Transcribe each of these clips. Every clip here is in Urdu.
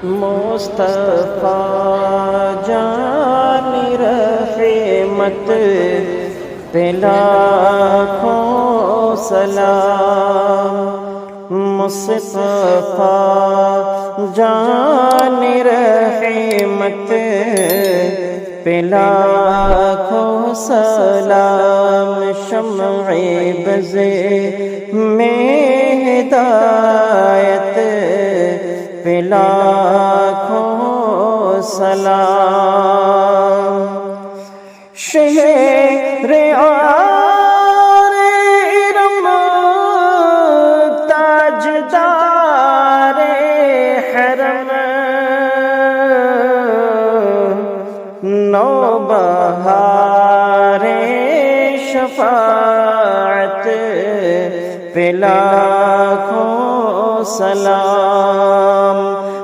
مصطفیٰ جان رحمت پہ لاکھوں سلام، مصطفیٰ جان رحمت پہ لاکھوں سلام، شمع بز میں ہدایت پہ لاکھوں سلام، شہر آر ارم تاجدار حرم، نوبہار شفاعت پہ لاکھوں سلام،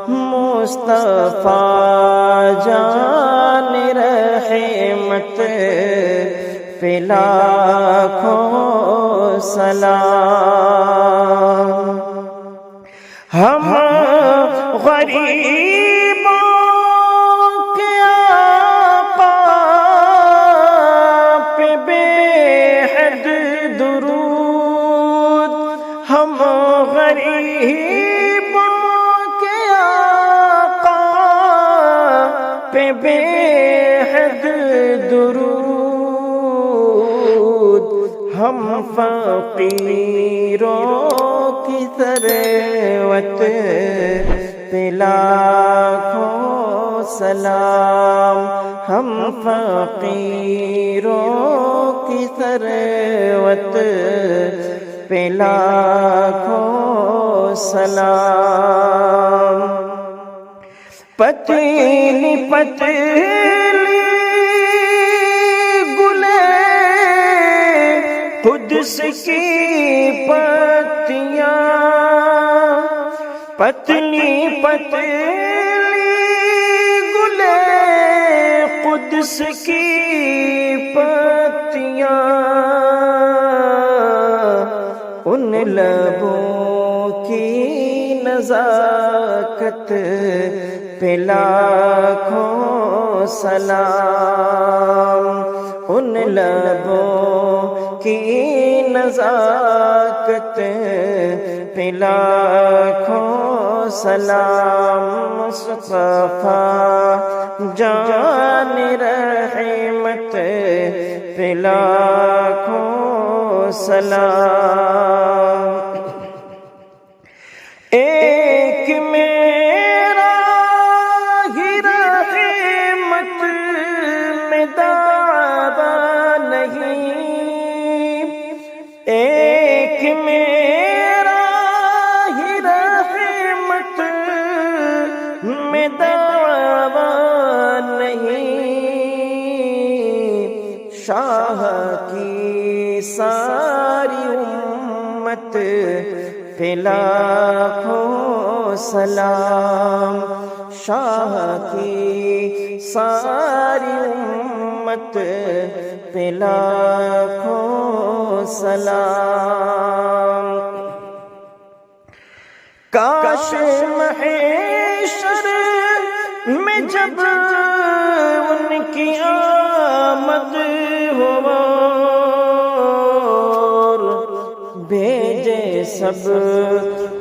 مصطفیٰ جان رحمت پہ لاکھوں سلام، ہم غریبوں کے آقا پہ بے حد درود، ہم غریبوں کے آقا پہ بے حد درود، ہم فقیروں کی ثروت پہ لاکھوں سلام، ہم فقیروں کی ثروت پہ لاکھوں سلام، پتلی پتلی گلے قدس کی پتیاں، پتلی پتلی گلے قدس کی پتیاں، ان لبوں کی نزاکت پہ لاکھوں سلام، ان لبوں کی نزاکت پہ لاکھوں سلام، مصطفیٰ جان رحمت پہ لاکھوں سلام، ایک میرا ہی رحمت میں دعویٰ نہیں، ایک میرا ہی رحمت میں دعویٰ نہیں، شاہ کی ساری امت پہ لاکھوں سلام، شاہ کی ساری امت پہ لاکھوں سلام، کاش محشر میں جب ان کی آمد ہو بھیجے سب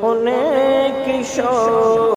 انہیں کی شوق